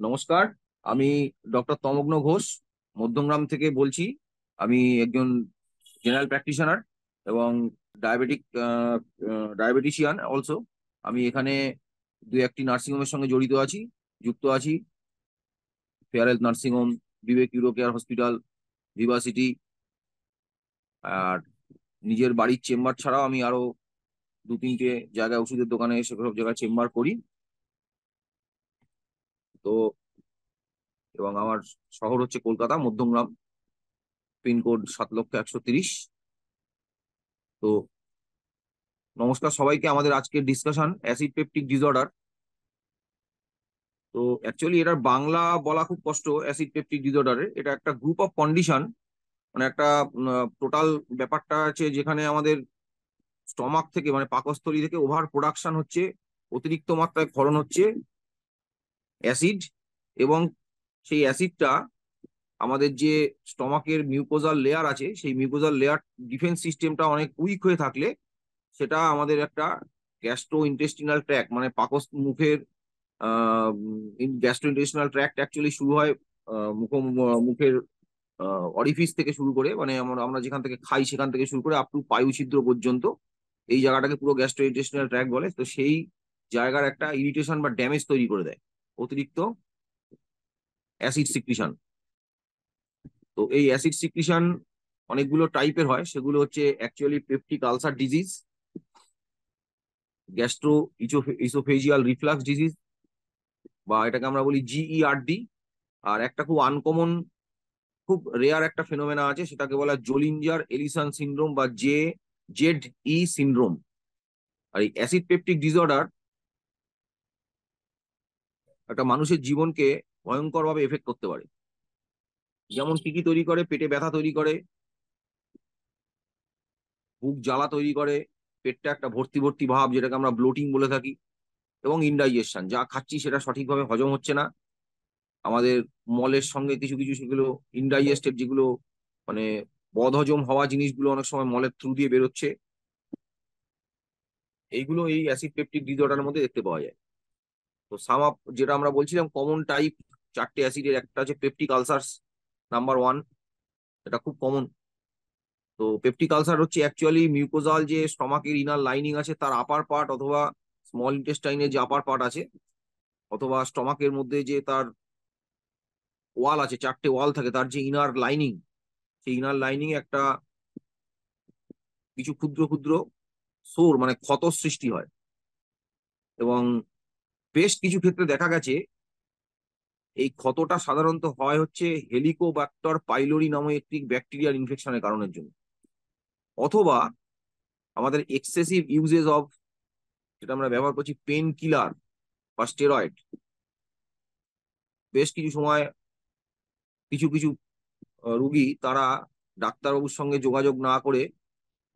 নমস্কার। আমি ডক্টর তমগ্ন ঘোষ মধ্যমগ্রাম থেকে বলছি। আমি একজন জেনারেল প্র্যাকটিশনার এবং ডায়াবেটিক ডায়াবেটিশিয়ান অলসো। আমি এখানে দু একটি নার্সিংহোমের সঙ্গে জড়িত আছি, যুক্ত আছি। ফেয়ার হেলথ নার্সিংহোম, বিবেক ইউরো কেয়ার হসপিটাল, ভিভাসিটি। আর নিজের বাড়ির চেম্বার ছাড়াও আমি আরো দু তিনটে জায়গায় ওষুধের দোকানে সেসব জায়গায় চেম্বার করি। তো এবং আমার শহর হচ্ছে কলকাতা, মধ্যমগ্রাম, পিনকোড 7,130। তো নমস্কার সবাইকে। আমাদের আজকের ডিসকাশন অ্যাসিড পেপটিক ডিসঅর্ডার। তো অ্যাকচুয়ালি এটার বাংলা বলা খুব কষ্ট। অ্যাসিড পেপটিক ডিসঅর্ডারের এটা একটা গ্রুপ অফ কন্ডিশন, মানে একটা টোটাল ব্যাপারটা আছে যেখানে আমাদের স্টমাক থেকে মানে পাকস্থলী থেকে ওভার প্রোডাকশন হচ্ছে, অতিরিক্ত মাত্রায় ক্ষরণ হচ্ছে অ্যাসিড। এবং সেই অ্যাসিডটা আমাদের যে স্টমাকের মিউকোজাল লেয়ার আছে, সেই মিউকোজাল লেয়ার ডিফেন্স সিস্টেমটা অনেক উইক হয়ে থাকলে সেটা আমাদের একটা গ্যাস্ট্রো ইন্টেস্টিনাল ট্র্যাক মানে পাকস মুখের গ্যাস্ট্রো ইন্টেস্টিনাল ট্র্যাক্ট অ্যাকচুয়ালি শুরু হয় মুখের অরিফিস থেকে শুরু করে, মানে আমরা আমরা যেখান থেকে খাই সেখান থেকে শুরু করে আপ টু পায়ু ছিদ্র পর্যন্ত। এই জায়গাটাকে পুরো গ্যাস্ট্রো ইন্টেস্টিনাল ট্র্যাক বলে। তো সেই জায়গার একটা ইরিটেশন বা ড্যামেজ তৈরি করে দেয় অতিরিক্ত অ্যাসিড সিক্রিশন। তো এই অ্যাসিড সিক্রিশন অনেকগুলো টাইপের হয়। সেগুলো হচ্ছে actually peptic ulcer disease, gastro oesophageal reflux disease, বা এটাকে আমরা বলি জিইআরডি। আর একটা খুব আনকমন, খুব রেয়ার একটা ফেনোমেনা আছে, সেটাকে বলা জোলিঞ্জার এলিসন সিনড্রোম বা জেড ই সিনড্রোম। আর এই অ্যাসিড পেপটিক ডিসঅর্ডার একটা মানুষের জীবনকে ভয়ঙ্করভাবে এফেক্ট করতে পারে। যেমন কি কি তৈরি করে: পেটে ব্যথা তৈরি করে, বুক জ্বালা তৈরি করে, পেটটা একটা ভর্তি ভর্তি ভাব যেটাকে আমরা ব্লোটিং বলে থাকি, এবং ইনডাইজেশন, যা খাচ্ছি সেটা সঠিকভাবে হজম হচ্ছে না। আমাদের মলের সঙ্গে কিছু কিছু সেগুলো ইনডাইজেস্টেড, যেগুলো মানে বদহজম হওয়া জিনিসগুলো অনেক সময় মলের থ্রু দিয়ে বেরোচ্ছে। এইগুলো এই অ্যাসিড পেপটিক ডিসঅর্ডারের মধ্যে দেখতে পাওয়া যায়। তো সাম আপ যেটা আমরা বলছিলাম কমন টাইপ, চারটে অ্যাসিডের, একটা হচ্ছে পেপটিক আলসারস নাম্বার ওয়ান। এটা খুব কমন। তো পেপটিক আলসার হচ্ছে অ্যাকচুয়ালি মিউকোজাল যে স্টমাকের ইনার লাইনিং আছে তার আপার পার্ট, অথবা স্মল ইন্টেস্টাইনের যে আপার পার্ট আছে, অথবা স্টমাকের মধ্যে যে তার ওয়াল আছে, চারটে ওয়াল থাকে, তার যে ইনার লাইনিং, সেই ইনার লাইনিং একটা কিছু ক্ষুদ্র ক্ষুদ্র সোর মানে ক্ষত সৃষ্টি হয়। এবং বেশ কিছু ক্ষেত্রে দেখা গেছে এই ক্ষতটা সাধারণত হয় হচ্ছে হেলিকোব্যাক্টর পাইলোরি নামে একটি ব্যাকটেরিয়াল ইনফেকশনের কারণের জন্য, অথবা আমাদের এক্সেসিভ ইউজেস অফ, যেটা আমরা ব্যবহার করছি, পেন কিলার বা স্টেরয়েড। বেশ কিছু সময় কিছু কিছু রুগী তারা ডাক্তারবাবুর সঙ্গে যোগাযোগ না করে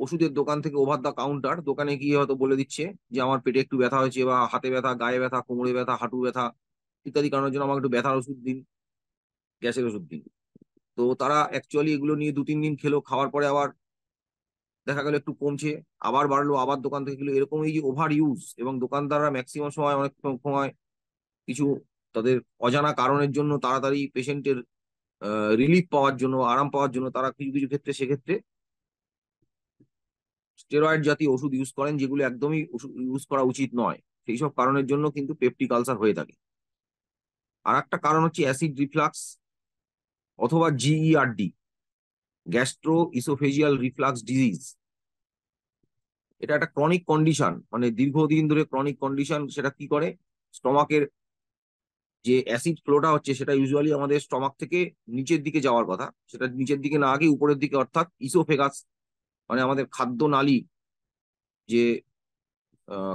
ওষুধের দোকান থেকে ওভার দ্য কাউন্টার দোকানে গিয়ে হয়তো বলে দিচ্ছে যে আমার পেটে একটু ব্যথা হয়েছে, বা হাতে ব্যথা, গায়ে ব্যথা, কোমরে ব্যথা, হাঁটু ব্যথা ইত্যাদি কারণের জন্য আমাকে একটু ব্যথার ওষুধ দিন, গ্যাসের ওষুধ দিন। তো তারা অ্যাকচুয়ালি এগুলো নিয়ে দু তিন দিন খেলো, খাওয়ার পরে আবার দেখা গেল একটু কমছে, আবার বাড়লো, আবার দোকান থেকে খেলো। এরকম এই যে ওভার ইউজ, এবং দোকানদাররা ম্যাক্সিমাম সময়, অনেক সময় কিছু তাদের অজানা কারণের জন্য তাড়াতাড়ি পেশেন্টের রিলিফ পাওয়ার জন্য, আরাম পাওয়ার জন্য, তারা কিছু কিছু ক্ষেত্রে সেক্ষেত্রে স্টেরয়েড জাতীয় ওষুধ ইউজ করেন, যেগুলো একদমই ইউজ করা উচিত নয়। সেই সব কারণের জন্য কিন্তু পেপটিক আলসার হয়ে থাকে। আর একটা কারণ হচ্ছে অ্যাসিড রিফ্লাক্স অথবা GERD, gastro oesophageal reflux disease. এটা একটা ক্রনিক কন্ডিশন, মানে দীর্ঘদিন ধরে ক্রনিক কন্ডিশন। সেটা কি করে, স্টমাকের যে অ্যাসিড ফ্লোটা হচ্ছে সেটা ইউজুয়ালি আমাদের স্টমাক থেকে নিচের দিকে যাওয়ার কথা, সেটা নিচের দিকে না গিয়ে উপরের দিকে, অর্থাৎ ইসোফেগাস মানে আমাদের খাদ্য নালী, যে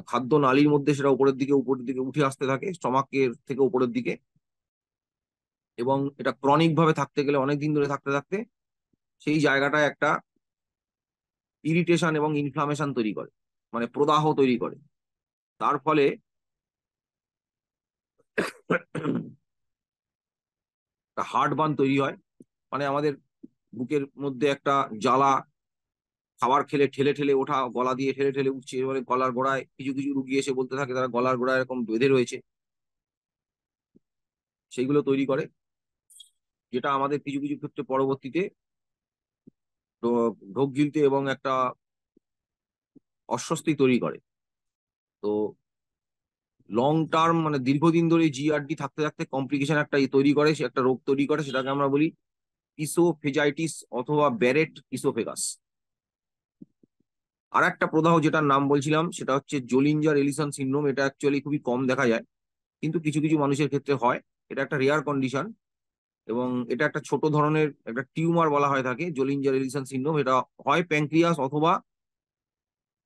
খাদ্য নালীর মধ্যে সেটা উপরের দিকে উঠে আসতে থাকে স্টমাকের থেকে উপরের দিকে। এবং এটা ক্রনিক ভাবে থাকতে গেলে, অনেক দিন ধরে থাকতে থাকতে সেই জায়গাটায় একটা ইরিটেশন এবং ইনফ্লামেশন তৈরি করে, মানে প্রদাহ তৈরি করে। তার ফলে একটা হার্ট বার্ন তৈরি হয়, মানে আমাদের বুকের মধ্যে একটা জ্বালা, খাবার খেলে ঠেলে ঠেলে ওঠা, গলা দিয়ে ঠেলে ঠেলে উঠছে, এবারে গলার গোড়ায় কিছু কিছু রুগী এসে বলতে থাকে তারা গলার গোড়ায় এরকম বেঁধে রয়েছে। সেইগুলো তৈরি করে, যেটা আমাদের কিছু কিছু ক্ষেত্রে পরবর্তীতে ঢোক গিলতে এবং একটা অস্বস্তি তৈরি করে। তো লং টার্ম মানে দীর্ঘদিন ধরে জিআরডি থাকতে থাকতে কমপ্লিকেশন একটা তৈরি করে, সে একটা রোগ তৈরি করে, সেটাকে আমরা বলি ইসোফেজাইটিস অথবা ব্যারেট ইসোফেগাস। আর একটা প্রদাহ যেটার নাম বলছিলাম সেটা হচ্ছে জোলিঞ্জার এলিসন সিনড্রোম। এটা অ্যাকচুয়ালি খুবই কম দেখা যায়, কিন্তু কিছু কিছু মানুষের ক্ষেত্রে হয়। এটা একটা রেয়ার কন্ডিশন এবং এটা একটা ছোট ধরনের একটা টিউমার বলা হয় থাকে জোলিঞ্জার এলিসন সিনড্রোম। এটা হয় প্যাঙ্ক্রিয়াস অথবা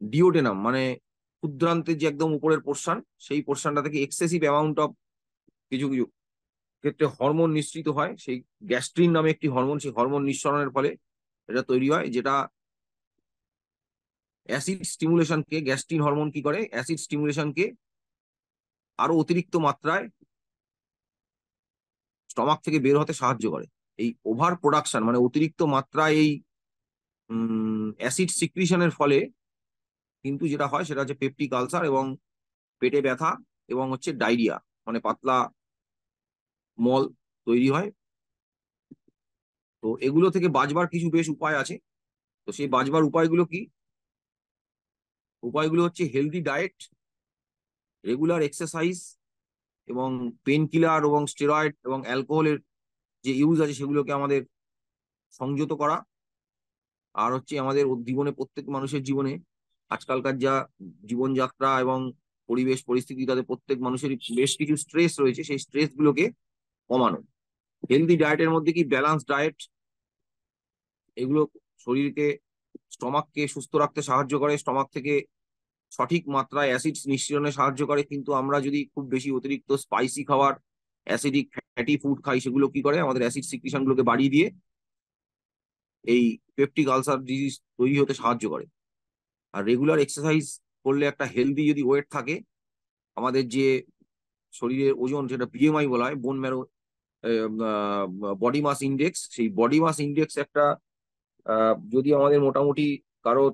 ডিওডেনাম, মানে ক্ষুদ্রান্তের যে একদম উপরের পোর্শন, সেই পোর্শনটা থেকে এক্সেসিভ অ্যামাউন্ট অফ কিছু কিছু ক্ষেত্রে হরমোন নিঃসৃত হয়। সেই গ্যাস্ট্রিন নামে একটি হরমোন, সেই হরমোন নিঃসরণের ফলে এটা তৈরি হয়, যেটা অ্যাসিড স্টিমুলেশনকে, গ্যাস্ট্রিন হরমোন কি করে অ্যাসিড স্টিমুলেশনকে আরো অতিরিক্ত মাত্রায় স্টমাক থেকে বের হতে সাহায্য করে। এই ওভার প্রোডাকশন মানে অতিরিক্ত মাত্রায় এই অ্যাসিড সিক্রিশনের ফলে কিন্তু যেটা হয় সেটা হচ্ছে পেপটিক আলসার এবং পেটে ব্যথা এবং হচ্ছে ডায়রিয়া, মানে পাতলা মল তৈরি হয়। তো এগুলো থেকে বাঁচবার কিছু বেশ উপায় আছে। তো সেই বাঁচবার উপায়গুলো কি? উপায়গুলো হচ্ছে হেলদি ডায়েট, রেগুলার এক্সারসাইজ এবং পেন কিলার এবং স্টেরয়েড এবং অ্যালকোহলের যে ইউজ আছে সেগুলোকে আমাদের সংযত করা। আর হচ্ছে আমাদের জীবনে, প্রত্যেক মানুষের জীবনে আজকালকার যা জীবনযাত্রা এবং পরিবেশ পরিস্থিতি, তাদের প্রত্যেক মানুষেরই বেশ কিছু স্ট্রেস রয়েছে, সেই স্ট্রেস গুলোকে কমানো। হেলদি ডায়েটের মধ্যে কি ব্যালান্স ডায়েট, এগুলো শরীরকে, স্টমাককে সুস্থ রাখতে সাহায্য করে, স্টমাক থেকে সঠিক মাত্রায় অ্যাসিড নিঃসরণে সাহায্য করে। কিন্তু আমরা যদি খুব বেশি অতিরিক্ত স্পাইসি খাবার, অ্যাসিডিক ফ্যাটি ফুড খাই, সেগুলো কি করে আমাদের অ্যাসিড সিক্রিশন গুলোকে বাড়িয়ে দিয়ে এই পেপটিক আলসার ডিজিজ তৈরি হতে সাহায্য করে। আর রেগুলার এক্সারসাইজ করলে একটা হেলদি যদি ওয়েট থাকে, আমাদের যে শরীরের ওজন, যেটা বিএমআই বলা হয়, bone marrow body mass index, সেই বডি মাস ইন্ডেক্স একটা যদি আমাদের মোটামুটি কারো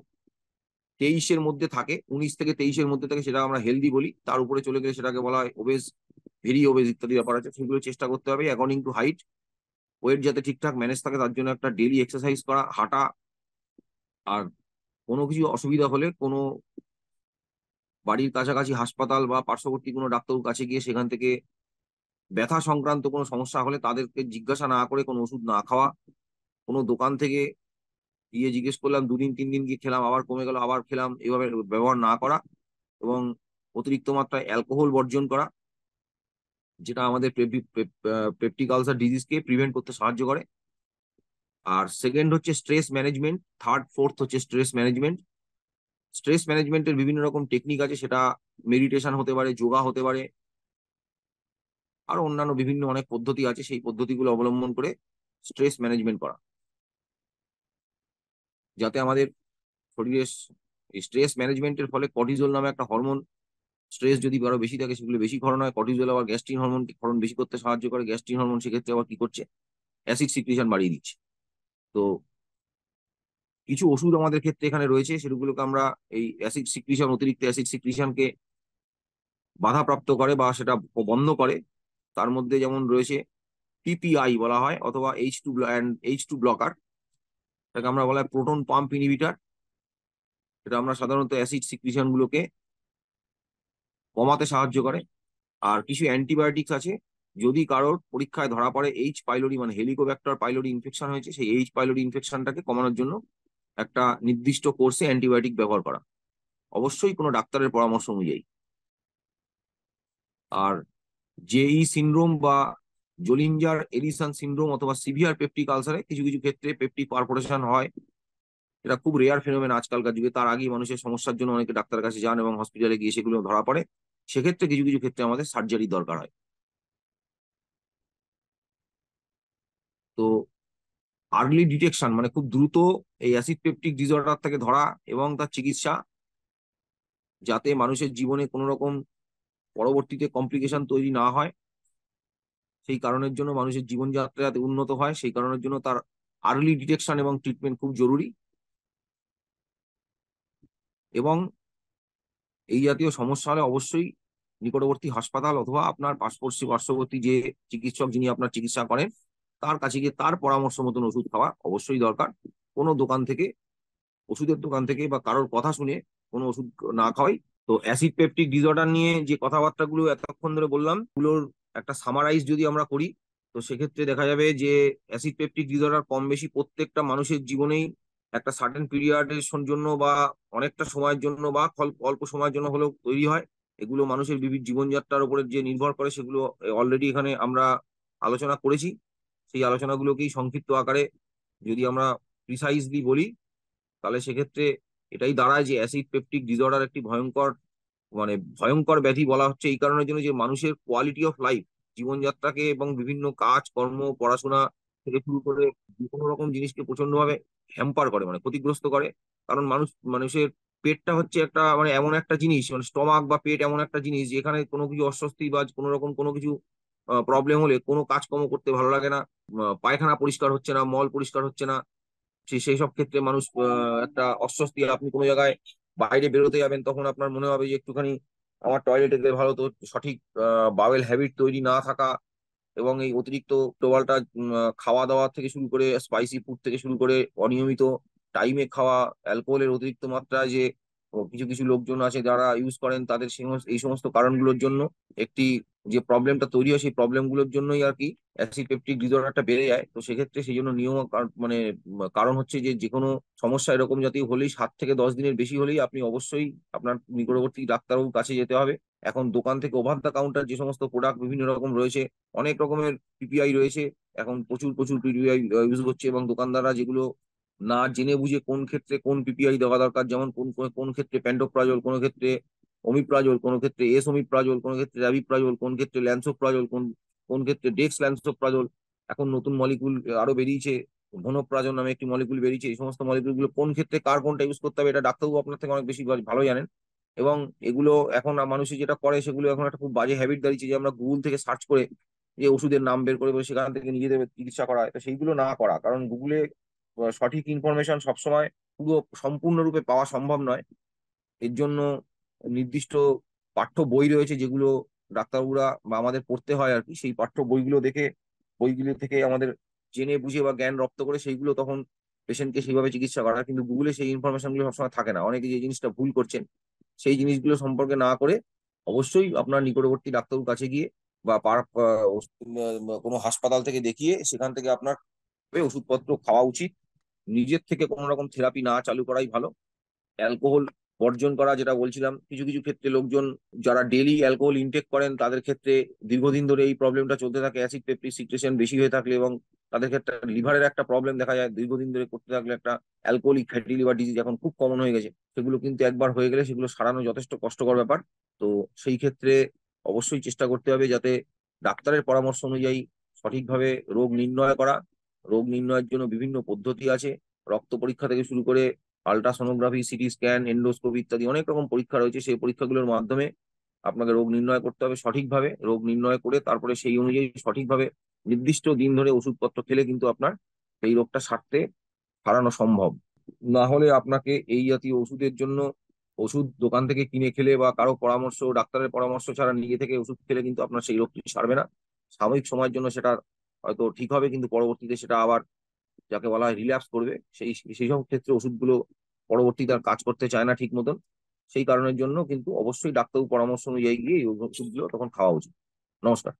23-এর মধ্যে থাকে, 19 থেকে 23-এর মধ্যে থাকে, সেটা আমরা হেলদি বলি। তার উপরে চলে গেলে সেটাকে বলা হয় ওবেজ, ভেরি ওবেজ ইত্যাদি ব্যাপার আছে। সেগুলো চেষ্টা করতে হবে অ্যাকর্ডিং টু হাইট, ওয়েট যাতে ঠিকঠাক ম্যানেজ থাকে, তার জন্য একটা ডেলি এক্সারসাইজ করা, হাঁটা। আর কোনো কিছু অসুবিধা হলে কোনো বাড়ির কাছাকাছি হাসপাতাল বা পার্শ্ববর্তী কোনো ডাক্তারের কাছে গিয়ে সেখান থেকে ব্যথা সংক্রান্ত কোনো সমস্যা হলে তাদেরকে জিজ্ঞাসা না করে কোনো ওষুধ না খাওয়া। কোনো দোকান থেকে গিয়ে জিজ্ঞেস করলাম, 2 দিন 3 দিন গিয়ে খেলাম, আবার কমে গেল, আবার খেলাম, এভাবে ব্যবহার না করা। এবং অতিরিক্ত মাত্রায় অ্যালকোহল বর্জন করা, যেটা আমাদের পেপটিক আলসার ডিজিজকে প্রিভেন্ট করতে সাহায্য করে। আর সেকেন্ড হচ্ছে স্ট্রেস ম্যানেজমেন্ট, থার্ড ফোর্থ হচ্ছে স্ট্রেস ম্যানেজমেন্ট। স্ট্রেস ম্যানেজমেন্টের বিভিন্ন রকম টেকনিক আছে, সেটা মেডিটেশন হতে পারে, যোগা হতে পারে, আর অন্যান্য বিভিন্ন অনেক পদ্ধতি আছে। সেই পদ্ধতিগুলো অবলম্বন করে স্ট্রেস ম্যানেজমেন্ট করা, যাতে আমাদের শরীরের স্ট্রেস ম্যানেজমেন্টের ফলে কর্টিজল নামে একটা হরমোন, স্ট্রেস যদি আরো বেশি থাকে সেগুলো বেশি ক্ষরণ হয়। কর্টিজল আবার গ্যাস্ট্রিন হরমোনকে ক্ষরণ বেশি করতে সাহায্য করে। গ্যাস্ট্রিন হরমোন সেক্ষেত্রে আবার কি করছে, অ্যাসিড সিক্রিশন বাড়িয়ে দিচ্ছে। তো কিছু ওষুধ আমাদের ক্ষেত্রে এখানে রয়েছে, সেগুলোকে আমরা এই অ্যাসিড সিক্রিশন, অতিরিক্ত অ্যাসিড সিক্রিশনকে বাধাপ্রাপ্ত করে বা সেটা বন্ধ করে। তার মধ্যে যেমন রয়েছে পিপিআই বলা হয়, অথবা H2 ব্লকার, তাকে আমরা বলা হয় প্রোটন পাম্প ইনহিবিটার। এটা আমরা সাধারণত অ্যাসিড সিক্রিশন গুলোকে কমাতে সাহায্য করে। আর কিছু অ্যান্টিবায়োটিক্স আছে, যদি কারোর পরীক্ষায় ধরা পড়ে এইচ পাইলোরি মানে হেলিকোব্যাক্টার পাইলোরি ইনফেকশন হয়েছে, সেই এইচ পাইলোরি ইনফেকশনটাকে কমানোর জন্য একটা নির্দিষ্ট কোর্সে অ্যান্টিবায়োটিক ব্যবহার করা, অবশ্যই কোনো ডাক্তারের পরামর্শ অনুযায়ী। আর জেই সিনড্রোম বা জোলিঞ্জার এলিসন সিনড্রোম অথবা সিভিয়ার পেপটিক আলসারে কিছু কিছু ক্ষেত্রে পেপটিক পারফোরেশন হয়। এটা খুব রেয়ার ফেনোমেন আজকালকার যুগে। তার আগেই মানুষের সমস্যার জন্য অনেকে ডাক্তারের কাছে যান এবং হসপিটালে গিয়ে সেগুলো ধরা পড়ে। সেক্ষেত্রে কিছু কিছু ক্ষেত্রে আমাদের সার্জারি দরকার হয়। তো আর্লি ডিটেকশন মানে খুব দ্রুত এই অ্যাসিড পেপটিক ডিসঅর্ডার থেকে ধরা এবং তার চিকিৎসা, যাতে মানুষের জীবনে কোনো রকম পরবর্তীতে কমপ্লিকেশন তৈরি না হয়, সেই কারণের জন্য মানুষের জীবনযাত্রা যাতে উন্নত হয়, সেই কারণের জন্য তার আর্লি ডিটেকশন এবং ট্রিটমেন্ট খুব জরুরি। এবং এই জাতীয় সমস্যা হলে অবশ্যই নিকটবর্তী হাসপাতাল অথবা আপনার পার্শ্ববর্তী যে চিকিৎসক যিনি আপনার চিকিৎসা করেন তার কাছে গিয়ে তার পরামর্শ মতন ওষুধ খাওয়া অবশ্যই দরকার। কোনো দোকান থেকে, ওষুধের দোকান থেকে বা কারোর কথা শুনে কোনো ওষুধ না খাওয়াই। তো অ্যাসিড পেপটিক ডিসঅর্ডার নিয়ে যে কথাবার্তাগুলো এতক্ষণ ধরে বললাম, গুলোর একটা সামারাইজ যদি আমরা করি, তো সেক্ষেত্রে দেখা যাবে যে অ্যাসিড পেপটিক ডিসঅর্ডার কম বেশি প্রত্যেকটা মানুষের জীবনেই একটা সার্টেন পিরিয়ডের জন্য বা অনেকটা সময়ের জন্য বা অল্প সময়ের জন্য হলেও তৈরি হয়। এগুলো মানুষের বিভিন্ন জীবনযাত্রার উপরে যে নির্ভর করে সেগুলো অলরেডি এখানে আমরা আলোচনা করেছি। সেই আলোচনাগুলোকেই সংক্ষিপ্ত আকারে যদি আমরা প্রিসাইজলি বলি, তাহলে সেক্ষেত্রে এটাই দাঁড়ায় যে অ্যাসিড পেপটিক ডিসঅর্ডার একটি ভয়ঙ্কর, মানে ভয়ঙ্কর ব্যাধি বলা হচ্ছে এই কারণের জন্য যে মানুষের কোয়ালিটি অফ লাইফ, জীবনযাত্রাকে এবং বিভিন্ন কাজ কর্ম পড়াশোনা থেকে শুরু করে যে কোনো রকম জিনিসকে প্রচন্ডভাবে হ্যাম্পার করে, মানে ক্ষতিগ্রস্ত করে। কারণ মানুষের পেটটা হচ্ছে একটা, মানে এমন একটা জিনিস, মানে স্টমাক বা পেট এমন একটা জিনিস যেখানে কোনো কিছু অস্বস্তি বা কোনো রকম কোনো কিছু প্রবলেম হলে কোনো কাজকর্ম করতে ভালো লাগে না। পায়খানা পরিষ্কার হচ্ছে না, মল পরিষ্কার হচ্ছে না, সেই সব ক্ষেত্রে মানুষ একটা অস্বস্তি। আপনি কোনো জায়গায় বাইরে বেরোতে যাবেন তখন আপনার মনে হবে যে একটুখানি আমার টয়লেটে গেলে ভালো। তো সঠিক বাওয়েল হ্যাবিট তৈরি না থাকা এবং এই অতিরিক্ত টোবালটা খাওয়া দাওয়া থেকে শুরু করে, স্পাইসি ফুড থেকে শুরু করে, অনিয়মিত টাইমে খাওয়া, অ্যালকোহলের অতিরিক্ত মাত্রা যে কিছু কিছু লোকজন আছে যারা ইউজ করেন, তাদের এই সমস্ত কারণগুলোর জন্য একটি যে প্রবলেমটা তৈরি হয়, সেই প্রবলেমগুলোর জন্যই আর কি অ্যাসিড পেপটিক ডিসঅর্ডারটা বেড়ে যায়। তো সেক্ষেত্রে সেই জন্য নিয়ম মানে কারণ হচ্ছে যে যে কোনো সমস্যা এরকম জাতীয় হলেই 7 থেকে 10 দিনের বেশি হলেই আপনি অবশ্যই আপনার নিকটবর্তী ডাক্তারবাবুর কাছে যেতে হবে। এখন দোকান থেকে ওভার দ্য কাউন্টার যে সমস্ত প্রোডাক্ট বিভিন্ন রকম রয়েছে, অনেক রকমের পিপিআই রয়েছে, এখন প্রচুর প্রচুর পিপিআই ইউজ হচ্ছে, এবং দোকানদাররা যেগুলো না জেনে বুঝে কোন ক্ষেত্রে কোন পিপিআই দেওয়া দরকার, যেমন কোন কোন ক্ষেত্রে প্যান্টোপ্রাজল, কোন ক্ষেত্রে ওমিপ্রাজল, কোন ক্ষেত্রে ওমিপ্রাজল, কোন ক্ষেত্রে র্যাবিপ্রাজল, কোন ক্ষেত্রে ল্যান্সোপ্রাজল, কোন কোন ক্ষেত্রে ডেক্স ল্যান্সোপ্রাজল, এখন নতুন মলিকুল আরো বেরিয়েছে, ঘনপ্রাজল নামে একটি মলিকুল বেরিয়েছে। এই সমস্ত মলিকুল গুলো কোন ক্ষেত্রে কার কোনটা ইউজ করতে হবে এটা ডাক্তারবাবু আপনার থেকে অনেক বেশি ভালো জানেন। এবং এগুলো এখন মানুষই যেটা করে, সেগুলো এখন একটা খুব বাজে হ্যাবিট দাঁড়িয়েছে যে আমরা গুগল থেকে সার্চ করে যে ওষুধের নাম বের করে বলে সেখান থেকে নিজেদের চিকিৎসা করা হয়। তো সেইগুলো না করা, কারণ গুগলে সঠিক ইনফরমেশন সবসময় পুরো সম্পূর্ণরূপে পাওয়া সম্ভব নয়। এর জন্য নির্দিষ্ট পাঠ্য বই রয়েছে যেগুলো ডাক্তারবাবুরা বা আমাদের পড়তে হয় আর কি, সেই পাঠ্য বইগুলো দেখে, বইগুলো থেকে আমাদের জেনে বুঝে বা জ্ঞান রপ্ত করে সেইগুলো তখন পেশেন্টকে সেইভাবে চিকিৎসা করা। কিন্তু গুগলে সেই ইনফরমেশন গুলো সবসময় থাকে না। অনেকে যে জিনিসটা ভুল করছেন সেই জিনিসগুলো সম্পর্কে না করে অবশ্যই আপনার নিকটবর্তী ডাক্তারের কাছে গিয়ে বা কোনো হাসপাতাল থেকে দেখিয়ে সেখান থেকে আপনার ওষুধপত্র খাওয়া উচিত। নিজের থেকে কোনো রকম থেরাপি না চালু করাই ভালো। অ্যালকোহল বর্জন করা, যেটা বলছিলাম, কিছু কিছু ক্ষেত্রে লোকজন যারা ডেইলি অ্যালকোহল ইনটেক করেন তাদের ক্ষেত্রে দীর্ঘদিন ধরে এই প্রবলেমটা চলতে থাকে, অ্যাসিড পেপটিক সিক্রেশন বেশি হয়ে থাকলে, এবং তাদের ক্ষেত্রে লিভারের একটা প্রবলেম দেখা যায় দীর্ঘদিন ধরে করতে থাকলে, একটা অ্যালকোহলিক ফ্যাটি লিভার ডিজিজ এখন খুব কমন হয়ে গেছে। সেগুলো কিন্তু একবার হয়ে গেলে সেগুলো সারানো যথেষ্ট কষ্টকর ব্যাপার। তো সেই ক্ষেত্রে অবশ্যই চেষ্টা করতে হবে যাতে ডাক্তারের পরামর্শ অনুযায়ী সঠিকভাবে রোগ নির্ণয় করা। রোগ নির্ণয়ের জন্য বিভিন্ন পদ্ধতি আছে, রক্ত পরীক্ষা থেকে শুরু করে আল্ট্রাসোনোগ্রাফি, সিটি স্ক্যান, এন্ডোস্কোপি ইত্যাদি অনেক রকম পরীক্ষা রয়েছে। সেই পরীক্ষাগুলোর মাধ্যমে আপনাকে রোগ নির্ণয় করতে হবে সঠিকভাবে। রোগ নির্ণয় করে তারপরে সেই অনুযায়ী সঠিকভাবে নির্দিষ্ট দিন ধরে ওষুধপত্র খেলে কিন্তু আপনার এই রোগটা সারানো সম্ভব। না হলে আপনাকে এই জাতীয় ওষুধের জন্য ওষুধ দোকান থেকে কিনে খেলে বা কারো পরামর্শ, ডাক্তারের পরামর্শ ছাড়া নিজে থেকে ওষুধ খেলে কিন্তু আপনার সেই রোগটি সারবে না। সাময়িক সময়ের জন্য সেটা হয়তো ঠিক হবে, কিন্তু পরবর্তীতে সেটা আবার যাকে বলা হয় রিল্যাপস করবে। সেই সব ক্ষেত্রে ওষুধগুলো পরবর্তীতে আর কাজ করতে চায় না ঠিক মতন। সেই কারণের জন্য কিন্তু অবশ্যই ডাক্তারবাবু পরামর্শ অনুযায়ী গিয়ে এই ওষুধগুলো তখন খাওয়া উচিত। নমস্কার।